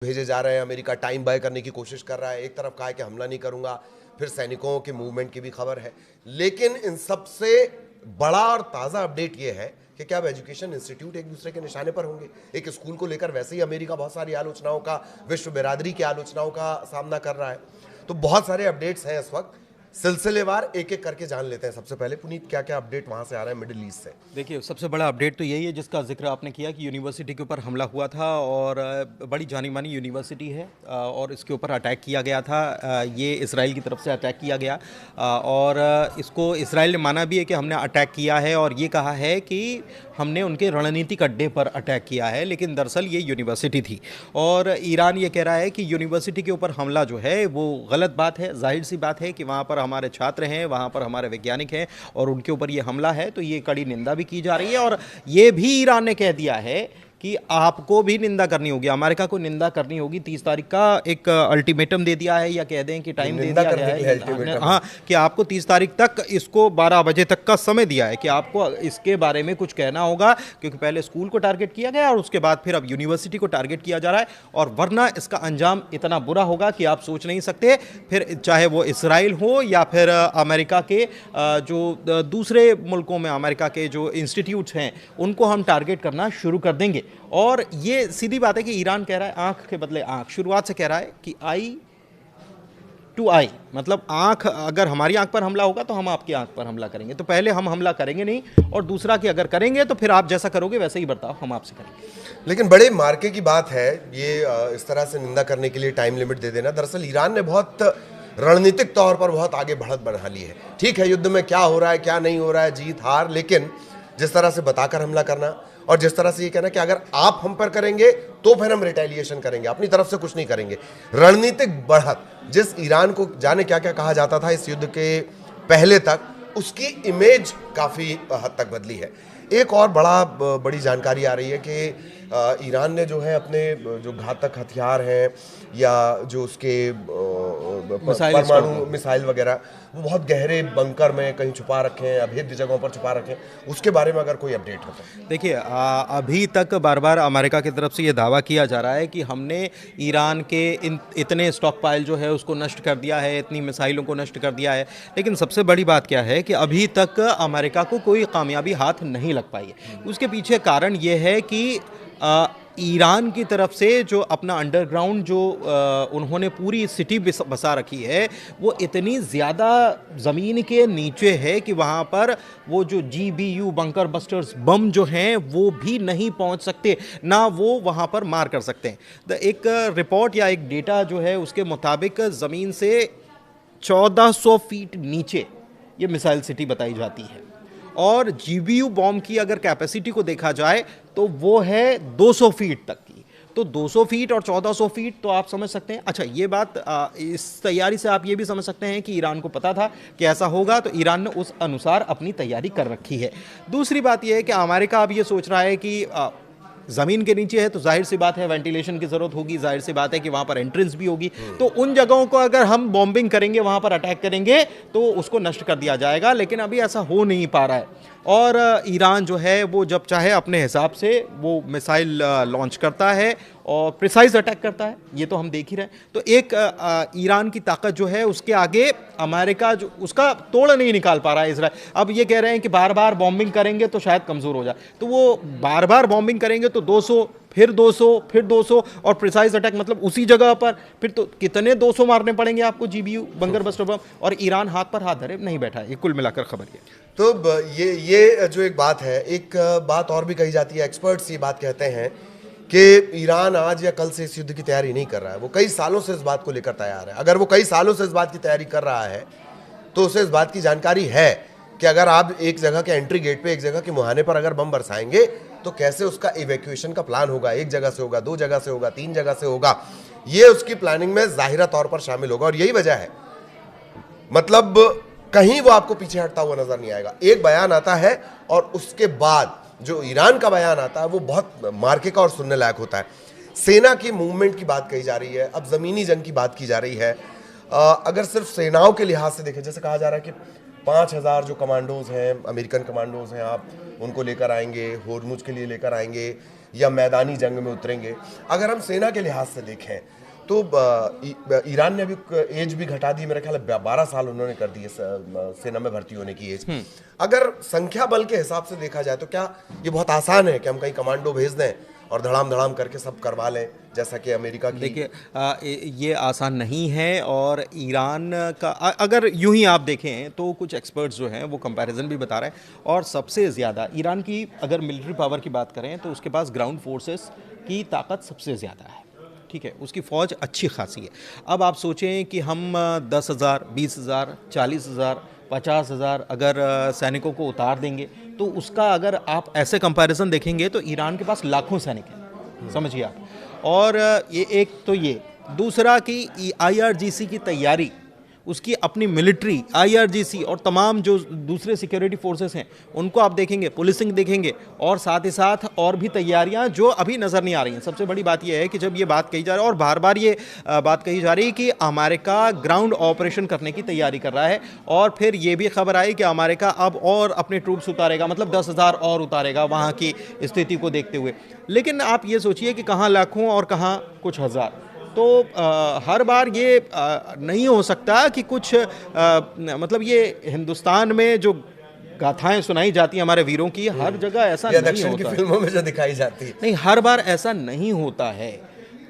भेजे जा रहे हैं। अमेरिका टाइम बाय करने की कोशिश कर रहा है। एक तरफ कहा है कि हमला नहीं करूंगा, फिर सैनिकों के मूवमेंट की भी खबर है। लेकिन इन सबसे बड़ा और ताज़ा अपडेट ये है कि क्या अब एजुकेशन इंस्टीट्यूट एक दूसरे के निशाने पर होंगे। एक स्कूल को लेकर वैसे ही अमेरिका बहुत सारी आलोचनाओं का, विश्व बिरादरी की आलोचनाओं का सामना कर रहा है। तो बहुत सारे अपडेट्स हैं इस वक्त, सिलसिलेवार एक एक करके जान लेते हैं। सबसे पहले पुनीत, क्या क्या अपडेट वहां से आ रहा है मिडिल ईस्ट से? देखिए, सबसे बड़ा अपडेट तो यही है जिसका जिक्र आपने किया कि यूनिवर्सिटी के ऊपर हमला हुआ था और बड़ी जानी मानी यूनिवर्सिटी है और इसके ऊपर अटैक किया गया था। ये इसराइल की तरफ से अटैक किया गया और इसको इसराइल ने माना भी है कि हमने अटैक किया है और ये कहा है कि हमने उनके रणनीतिक अड्डे पर अटैक किया है, लेकिन दरअसल ये यूनिवर्सिटी थी। और ईरान ये कह रहा है कि यूनिवर्सिटी के ऊपर हमला जो है वो गलत बात है। जाहिर सी बात है कि वहाँ पर हमारे छात्र हैं, वहाँ पर हमारे वैज्ञानिक हैं और उनके ऊपर ये हमला है, तो ये कड़ी निंदा भी की जा रही है। और ये भी ईरान ने कह दिया है कि आपको भी निंदा करनी होगी, अमेरिका को निंदा करनी होगी। 30 तारीख का एक अल्टीमेटम दे दिया है, या कह दें कि टाइम दे दिया गया है, हाँ, कि आपको 30 तारीख तक, इसको 12 बजे तक का समय दिया है कि आपको इसके बारे में कुछ कहना होगा, क्योंकि पहले स्कूल को टारगेट किया गया और उसके बाद फिर अब यूनिवर्सिटी को टारगेट किया जा रहा है। और वरना इसका अंजाम इतना बुरा होगा कि आप सोच नहीं सकते। फिर चाहे वो इसराइल हो या फिर अमेरिका के जो दूसरे मुल्कों में अमेरिका के जो इंस्टीट्यूट्स हैं, उनको हम टारगेट करना शुरू कर देंगे। और ये सीधी बात है कि ईरान कह रहा है आंख के बदले आंख। शुरुआत से कह रहा है कि आई टू आई, मतलब आंख, अगर हमारी आंख पर हमला होगा तो हम आपकी आंख पर हमला करेंगे। तो पहले हम हमला करेंगे नहीं, और दूसरा कि अगर करेंगे तो फिर आप जैसा करोगे वैसे ही बर्ताव हम आपसे करेंगे। लेकिन बड़े मार्के की बात है ये, इस तरह से निंदा करने के लिए टाइम लिमिट दे देना। दरअसल ईरान ने बहुत रणनीतिक तौर पर बहुत आगे बढ़त बढ़ा ली है। ठीक है, युद्ध में क्या हो रहा है क्या नहीं हो रहा है, जीत हार, लेकिन जिस तरह से बताकर हमला करना और जिस तरह से ये कहना कि अगर आप हम पर करेंगे तो फिर हम रिटेलिएशन करेंगे, अपनी तरफ से कुछ नहीं करेंगे। रणनीतिक बढ़त, जिस ईरान को जाने क्या क्या कहा जाता था इस युद्ध के पहले तक, उसकी इमेज काफ़ी हद तक बदली है। एक और बड़ी जानकारी आ रही है कि ईरान ने जो है अपने जो घातक हथियार हैं या जो उसके परमाणु मिसाइल वगैरह, वो बहुत गहरे बंकर में कहीं छुपा रखे हैं, अभेद्य जगहों पर छुपा रखे हैं। उसके बारे में अगर कोई अपडेट हो तो देखिए, अभी तक बार बार अमेरिका की तरफ से ये दावा किया जा रहा है कि हमने ईरान के इतने स्टॉक पाइल जो है उसको नष्ट कर दिया है, इतनी मिसाइलों को नष्ट कर दिया है। लेकिन सबसे बड़ी बात क्या है कि अभी तक अमेरिका को कोई कामयाबी हाथ नहीं लग पाई है। उसके पीछे कारण ये है कि ईरान की तरफ से जो अपना अंडरग्राउंड जो उन्होंने पूरी सिटी बसा रखी है, वो इतनी ज़्यादा ज़मीन के नीचे है कि वहाँ पर वो जो GBU बंकर बस्टर्स बम जो हैं वो भी नहीं पहुँच सकते, ना वो वहाँ पर मार कर सकते हैं। एक रिपोर्ट या एक डेटा जो है उसके मुताबिक ज़मीन से 1400 फीट नीचे ये मिसाइल सिटी बताई जाती है। और GBU बॉम्ब की अगर कैपेसिटी को देखा जाए तो वो है 200 फीट तक की। तो 200 फीट और 1400 फीट, तो आप समझ सकते हैं। अच्छा, ये बात इस तैयारी से आप ये भी समझ सकते हैं कि ईरान को पता था कि ऐसा होगा, तो ईरान ने उस अनुसार अपनी तैयारी कर रखी है। दूसरी बात ये है कि अमेरिका अब ये सोच रहा है कि ज़मीन के नीचे है तो जाहिर सी बात है वेंटिलेशन की ज़रूरत होगी, जाहिर सी बात है कि वहाँ पर एंट्रेंस भी होगी। तो उन जगहों को अगर हम बॉम्बिंग करेंगे, वहाँ पर अटैक करेंगे, तो उसको नष्ट कर दिया जाएगा। लेकिन अभी ऐसा हो नहीं पा रहा है। और ईरान जो है वो जब चाहे अपने हिसाब से वो मिसाइल लॉन्च करता है और प्रिसाइज अटैक करता है, ये तो हम देख ही रहे हैं। तो एक ईरान की ताकत जो है उसके आगे अमेरिका जो उसका तोड़ नहीं निकाल पा रहा है इसराइल। अब ये कह रहे हैं कि बार बार बॉम्बिंग करेंगे तो शायद कमज़ोर हो जाए, तो वो बार बार बॉम्बिंग करेंगे तो 200 फिर 200 फिर 200 और प्रिसाइज अटैक, मतलब उसी जगह पर फिर तो कितने 200 मारने पड़ेंगे आपको GBU बंकर बस्टर बम। और ईरान हाथ पर हाथ धरे नहीं बैठा है। ये कुल मिलाकर खबर है। तो ये जो एक बात है, एक बात और भी कही जाती है, एक्सपर्ट्स ये बात कहते हैं कि ईरान आज या कल से इस युद्ध की तैयारी नहीं कर रहा है, वो कई सालों से इस बात को लेकर तैयार है। अगर वो कई सालों से इस बात की तैयारी कर रहा है तो उसे इस बात की जानकारी है कि अगर आप एक जगह के एंट्री गेट पे, एक जगह के मुहाने पर अगर बम बरसाएंगे तो कैसे उसका इवैक्यूएशन का प्लान होगा। एक जगह से होगा, 2 जगह से होगा, 3 जगह से होगा। ये उसकी प्लानिंग में जाहिरा तौर पर शामिल होगा और यही वजह है, मतलब कहीं वो आपको पीछे हटता हुआ नजर नहीं आएगा। एक बयान आता है और उसके बाद जो ईरान का बयान आता है वो बहुत मार्के का और सुनने लायक होता है। सेना की मूवमेंट की बात कही जा रही है, अब जमीनी जंग की बात की जा रही है। अगर सिर्फ सेनाओं के लिहाज से देखें, जैसे कहा जा रहा है कि 5000 जो कमांडोज हैं, अमेरिकन कमांडोज हैं, आप उनको लेकर आएंगे, होर्मुज के लिए लेकर आएंगे, या मैदानी जंग में उतरेंगे। अगर हम सेना के लिहाज से देखें तो ईरान ने अभी एज भी घटा दी, मेरा ख्याल है 12 साल उन्होंने कर दी है सेना में भर्ती होने की एज। अगर संख्या बल के हिसाब से देखा जाए तो क्या ये बहुत आसान है कि हम कहीं कमांडो भेज दें और धड़ाम धड़ाम करके सब करवा लें, जैसा कि अमेरिका की? देखिए ये आसान नहीं है। और ईरान का अगर यूं ही आप देखें तो कुछ एक्सपर्ट्स जो हैं वो कंपैरिजन भी बता रहे हैं, और सबसे ज़्यादा ईरान की अगर मिलिट्री पावर की बात करें तो उसके पास ग्राउंड फोर्सेस की ताकत सबसे ज़्यादा है, ठीक है, उसकी फ़ौज अच्छी खासी है। अब आप सोचें कि हम 10,000, 20,000, 40,000, 50,000 अगर सैनिकों को उतार देंगे तो उसका अगर आप ऐसे कंपैरिजन देखेंगे तो ईरान के पास लाखों सैनिक हैं, समझिए आप। और ये एक तो ये, दूसरा कि आईआरजीसी की तैयारी, उसकी अपनी मिलिट्री, आईआरजीसी और तमाम जो दूसरे सिक्योरिटी फोर्सेस हैं उनको आप देखेंगे, पुलिसिंग देखेंगे, और साथ ही साथ और भी तैयारियां जो अभी नज़र नहीं आ रही हैं। सबसे बड़ी बात यह है कि जब ये बात कही जा रही है और बार बार ये बात कही जा रही है कि अमेरिका ग्राउंड ऑपरेशन करने की तैयारी कर रहा है, और फिर ये भी खबर आई कि अमेरिका अब और अपने ट्रूप्स उतारेगा, मतलब 10,000 और उतारेगा वहाँ की स्थिति को देखते हुए। लेकिन आप ये सोचिए कि कहाँ लाखों और कहाँ कुछ हज़ार, तो हर बार ये नहीं हो सकता कि कुछ मतलब ये हिंदुस्तान में जो गाथाएं सुनाई जाती हैं हमारे वीरों की, हर जगह ऐसा नहीं दक्षिण होता की फिल्मों में जो दिखाई जाती है, नहीं, हर बार ऐसा नहीं होता है।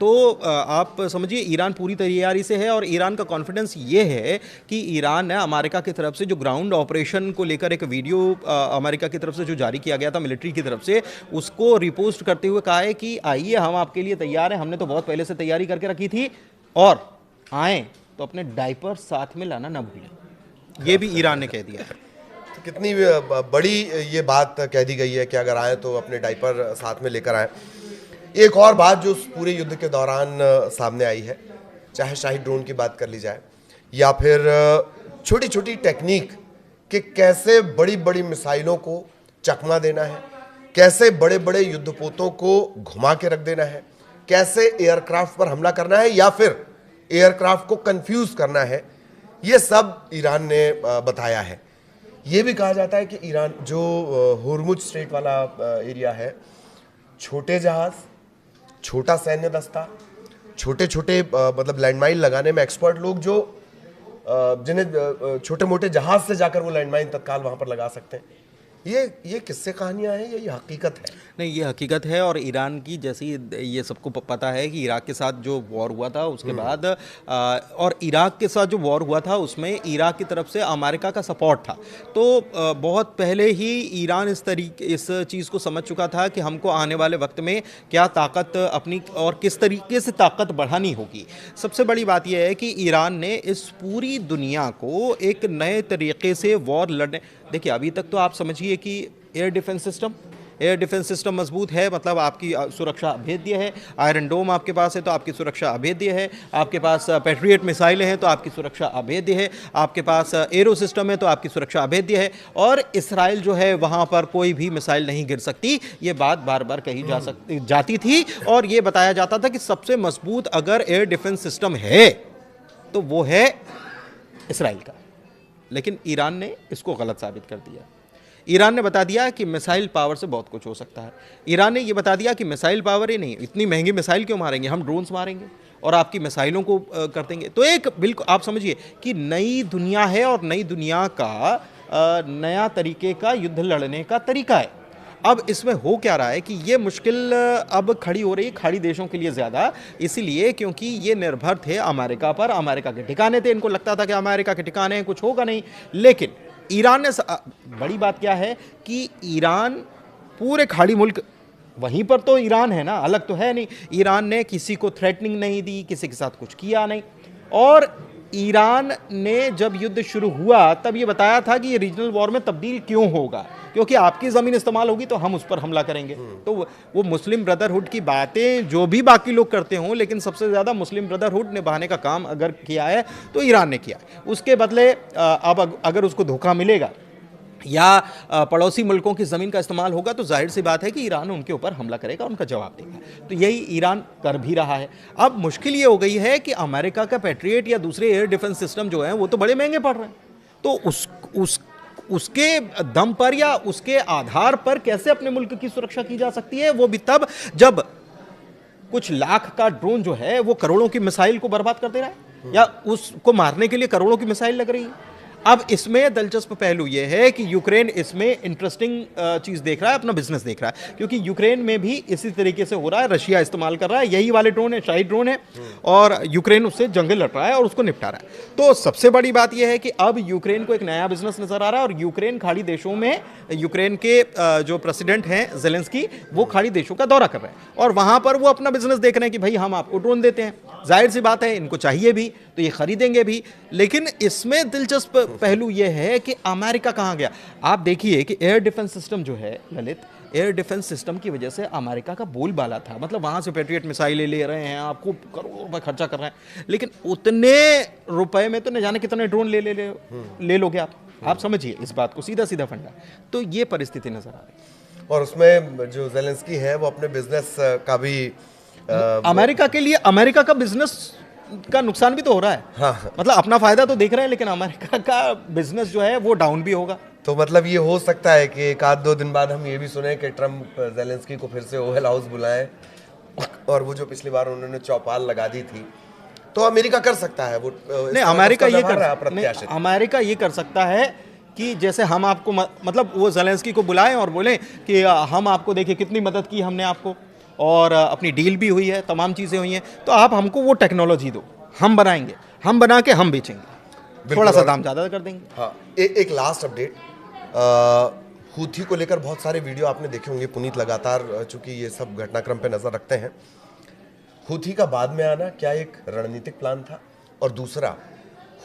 तो आप समझिए ईरान पूरी तैयारी से है, और ईरान का कॉन्फिडेंस ये है कि ईरान ने अमेरिका की तरफ से जो ग्राउंड ऑपरेशन को लेकर एक वीडियो अमेरिका की तरफ से जो जारी किया गया था मिलिट्री की तरफ से, उसको रिपोस्ट करते हुए कहा है कि आइए हम आपके लिए तैयार हैं, हमने तो बहुत पहले से तैयारी करके रखी थी, और आएँ तो अपने डायपर साथ में लाना ना भूलें। ये भी ईरान ने कह दिया है। तो कितनी बड़ी ये बात कह दी गई है कि अगर आए तो अपने डायपर साथ में लेकर आए। एक और बात जो उस पूरे युद्ध के दौरान सामने आई है, चाहे शाही ड्रोन की बात कर ली जाए या फिर छोटी छोटी टेक्निक कि कैसे बड़ी बड़ी मिसाइलों को चकमा देना है, कैसे बड़े बड़े युद्धपोतों को घुमा के रख देना है, कैसे एयरक्राफ्ट पर हमला करना है या फिर एयरक्राफ्ट को कंफ्यूज करना है, ये सब ईरान ने बताया है। ये भी कहा जाता है कि ईरान जो हुर्मुज स्ट्रेट वाला एरिया है, छोटे जहाज, छोटा सैन्य दस्ता, छोटे छोटे मतलब लैंडमाइन लगाने में एक्सपर्ट लोग जो जिन्हें छोटे मोटे जहाज से जाकर वो लैंडमाइन तत्काल वहां पर लगा सकते हैं, ये किस्से कहानियां हैं या ये हकीकत है? नहीं, ये हकीकत है। और ईरान की, जैसे ये सबको पता है कि इराक के साथ जो वॉर हुआ था उसके बाद और इराक के साथ जो वॉर हुआ था उसमें इराक की तरफ से अमेरिका का सपोर्ट था। तो बहुत पहले ही ईरान इस चीज़ को समझ चुका था कि हमको आने वाले वक्त में क्या ताकत अपनी और किस तरीके से ताकत बढ़ानी होगी। सबसे बड़ी बात यह है कि ईरान ने इस पूरी दुनिया को एक नए तरीके से वॉर लड़ने, देखिए अभी तक तो आप समझिए कि एयर डिफेंस सिस्टम मजबूत है, मतलब आपकी सुरक्षा अभेद्य है। आयरन डोम आपके पास है तो आपकी सुरक्षा अभेद्य है। आपके पास पैट्रियट मिसाइलें हैं तो आपकी सुरक्षा अभेद्य है। आपके पास एरो सिस्टम है तो आपकी सुरक्षा अभेद्य है। और इसराइल जो है वहाँ पर कोई भी मिसाइल नहीं गिर सकती। ये बात बार बार कही जाती थी और ये बताया जाता था कि सबसे मजबूत अगर एयर डिफेंस सिस्टम है तो वो है इसराइल का। लेकिन ईरान ने इसको गलत साबित कर दिया। ईरान ने बता दिया कि मिसाइल पावर से बहुत कुछ हो सकता है। ईरान ने ये बता दिया कि मिसाइल पावर ही नहीं, इतनी महंगी मिसाइल क्यों मारेंगे, हम ड्रोन्स मारेंगे और आपकी मिसाइलों को कर देंगे। तो एक बिल्कुल आप समझिए कि नई दुनिया है और नई दुनिया का नया तरीके का युद्ध लड़ने का तरीका है। अब इसमें हो क्या रहा है कि ये मुश्किल अब खड़ी हो रही है खाड़ी देशों के लिए ज़्यादा, इसीलिए क्योंकि ये निर्भर थे अमेरिका पर, अमेरिका के ठिकाने थे, इनको लगता था कि अमेरिका के ठिकाने हैं, कुछ होगा नहीं। लेकिन ईरान ने, बड़ी बात क्या है कि ईरान पूरे खाड़ी मुल्क, वहीं पर तो ईरान है ना, अलग तो है नहीं। ईरान ने किसी को थ्रेटनिंग नहीं दी, किसी के साथ कुछ किया नहीं। और ईरान ने जब युद्ध शुरू हुआ तब ये बताया था कि ये रीजनल वॉर में तब्दील क्यों होगा, क्योंकि आपकी ज़मीन इस्तेमाल होगी तो हम उस पर हमला करेंगे। तो वो मुस्लिम ब्रदरहुड की बातें जो भी बाकी लोग करते हों, लेकिन सबसे ज़्यादा मुस्लिम ब्रदरहुड निभाने का काम अगर किया है तो ईरान ने किया है। उसके बदले अब अगर उसको धोखा मिलेगा या पड़ोसी मुल्कों की ज़मीन का इस्तेमाल होगा तो जाहिर सी बात है कि ईरान उनके ऊपर हमला करेगा, उनका जवाब देगा। तो यही ईरान कर भी रहा है। अब मुश्किल ये हो गई है कि अमेरिका का पैट्रियट या दूसरे एयर डिफेंस सिस्टम जो हैं वो तो बड़े महंगे पड़ रहे हैं। तो उसके दम पर या उसके आधार पर कैसे अपने मुल्क की सुरक्षा की जा सकती है, वो भी तब जब कुछ लाख का ड्रोन जो है वो करोड़ों की मिसाइल को बर्बाद कर दे रहा है या उसको मारने के लिए करोड़ों की मिसाइल लग रही है। अब इसमें दिलचस्प पहलू यह है कि यूक्रेन इसमें इंटरेस्टिंग चीज देख रहा है, अपना बिजनेस देख रहा है, क्योंकि यूक्रेन में भी इसी तरीके से हो रहा है। रशिया इस्तेमाल कर रहा है, यही वाले ड्रोन है, शाही ड्रोन है, और यूक्रेन उससे जंग लड़ रहा है और उसको निपटा रहा है। तो सबसे बड़ी बात यह है कि अब यूक्रेन को एक नया बिजनेस नजर आ रहा है, और यूक्रेन खाड़ी देशों में, यूक्रेन के जो प्रेसिडेंट हैं ज़ेलेंस्की, वो खाड़ी देशों का दौरा कर रहे हैं और वहां पर वो अपना बिजनेस देख रहे हैं कि भाई हम आपको ड्रोन देते हैं, जाहिर सी बात है इनको चाहिए भी तो ये खरीदेंगे भी। लेकिन इसमें दिलचस्प पहलू यह है कि अमेरिका कहां गया। आप देखिए कि एयर डिफेंस सिस्टम जो है ललित, एयर डिफेंस सिस्टम की वजह से अमेरिका का बोलबाला था। मतलब वहां से पेट्रियट मिसाइलें ले रहे हैं, आपको करोड़ों रुपए खर्चा कर रहे हैं, लेकिन उतने रुपए में तो न जाने कितने ड्रोन ले लोगे आप समझिए इस बात को, सीधा सीधा फंडा। तो ये परिस्थिति नजर आ रही है। और उसमें जो ज़ेलेंस्की है वो अपने बिजनेस का भी अमेरिका के लिए, अमेरिका का बिजनेस का नुकसान भी तो हो रहा है। हाँ। मतलब अपना फायदा तो देख रहे हैं, लेकिन अमेरिका का बिजनेस जो है वो डाउन भी होगा। तो मतलब ये हो सकता है कि एक आध दो दिन बाद हम ये भी सुने कि ट्रम्प ज़ेलेंस्की को फिर से ओवल हाउस बुलाएं, और वो जो पिछली बार उन्होंने चौपाल लगा दी थी, तो अमेरिका कर सकता है वो। नहीं, अमेरिका ये कर सकता है कि जैसे हम आपको मतलब वो ज़ेलेंस्की को बुलाएं और बोलें कि हम आपको देखिए कितनी मदद की हमने आपको, और अपनी डील भी हुई है, तमाम चीज़ें हुई हैं, तो आप हमको वो टेक्नोलॉजी दो, हम बनाएंगे, हम बना के हम बेचेंगे, थोड़ा सा दाम ज़्यादा कर देंगे। हाँ, एक लास्ट अपडेट, हूथी को लेकर बहुत सारे वीडियो आपने देखे होंगे। पुनीत लगातार चूंकि ये सब घटनाक्रम पे नज़र रखते हैं, हूथी का बाद में आना क्या एक रणनीतिक प्लान था? और दूसरा,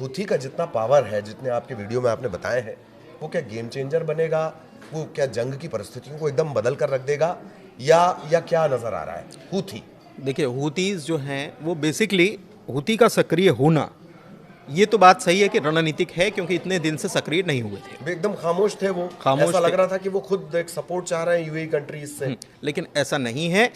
हूथी का जितना पावर है, जितने आपके वीडियो में आपने बताए हैं, वो क्या गेम चेंजर बनेगा? वो क्या जंग की परिस्थितियों को एकदम बदल कर रख देगा, या क्या नजर आ रहा है हूथी? देखिए, हूथीज जो हैं वो बेसिकली, हूथी का सक्रिय होना, ये तो बात सही है कि रणनीतिक है, क्योंकि इतने दिन से सक्रिय नहीं हुए थे, एकदम खामोश थे वो, ऐसा लग रहा था कि वो खुद एक सपोर्ट चाह रहे हैं यूएई कंट्रीज से। लेकिन ऐसा नहीं है।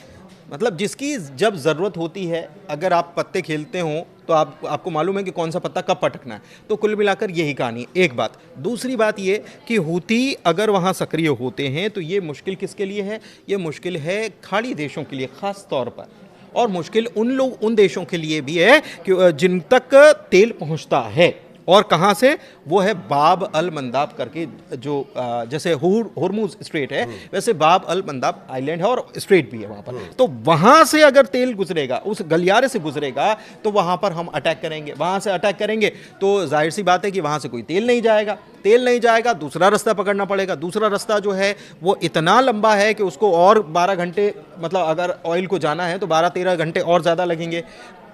मतलब जिसकी जब ज़रूरत होती है, अगर आप पत्ते खेलते हो तो आपको मालूम है कि कौन सा पत्ता कब पटकना है। तो कुल मिलाकर यही कहानी है, एक बात। दूसरी बात ये कि हूथी अगर वहाँ सक्रिय होते हैं तो ये मुश्किल किसके लिए है? ये मुश्किल है खाड़ी देशों के लिए ख़ास तौर पर, और मुश्किल उन देशों के लिए भी है कि जिन तक तेल पहुँचता है, और कहाँ से? वो है बाब अल मंदाब करके, जो जैसे हुरमुज स्ट्रेट है, वैसे बाब अल मंदाब आइलैंड है और स्ट्रेट भी है वहाँ पर। तो वहाँ से अगर तेल गुजरेगा, उस गलियारे से गुजरेगा, तो वहाँ पर हम अटैक करेंगे। वहाँ से अटैक करेंगे तो जाहिर सी बात है कि वहाँ से कोई तेल नहीं जाएगा, दूसरा रास्ता पकड़ना पड़ेगा। दूसरा रास्ता जो है वो इतना लंबा है कि उसको और 12 घंटे, मतलब अगर ऑयल को जाना है तो 12-13 घंटे और ज़्यादा लगेंगे।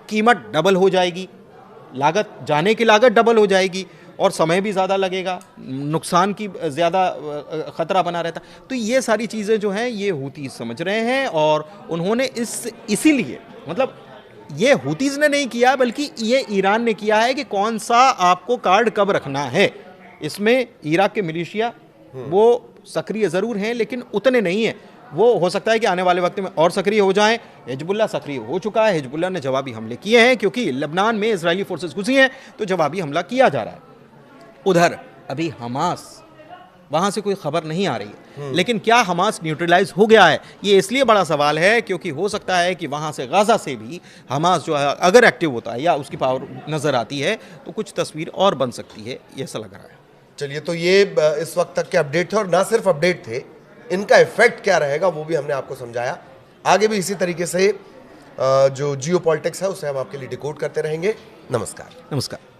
कीमत डबल हो जाएगी, लागत, जाने की लागत डबल हो जाएगी, और समय भी ज़्यादा लगेगा, नुकसान की ज़्यादा ख़तरा बना रहता। तो ये सारी चीज़ें जो हैं ये हूथी समझ रहे हैं, और उन्होंने इसीलिए, मतलब ये हूथीज़ ने नहीं किया, बल्कि ये ईरान ने किया है कि कौन सा आपको कार्ड कब रखना है। इसमें इराक के मिलिशिया वो सक्रिय ज़रूर हैं, लेकिन उतने नहीं हैं। वो हो सकता है कि आने वाले वक्त में और सक्रिय हो जाएं। हिजबुल्लाह सक्रिय हो चुका है, हिजबुल्लाह ने जवाबी हमले किए हैं, क्योंकि लेबनान में इजरायली फोर्सेस घुसी हैं, तो जवाबी हमला किया जा रहा है। उधर अभी हमास, वहाँ से कोई खबर नहीं आ रही है, लेकिन क्या हमास न्यूट्रलाइज हो गया है? ये इसलिए बड़ा सवाल है क्योंकि हो सकता है कि वहाँ से गाज़ा से भी हमास जो है अगर एक्टिव होता है या उसकी पावर नज़र आती है तो कुछ तस्वीर और बन सकती है, ये ऐसा लग रहा है। चलिए, तो ये इस वक्त तक के अपडेट थे, और ना सिर्फ अपडेट थे, इनका इफेक्ट क्या रहेगा वो भी हमने आपको समझाया। आगे भी इसी तरीके से जो जियो पॉलिटिक्स है उसे हम आपके लिए डिकोड करते रहेंगे। नमस्कार।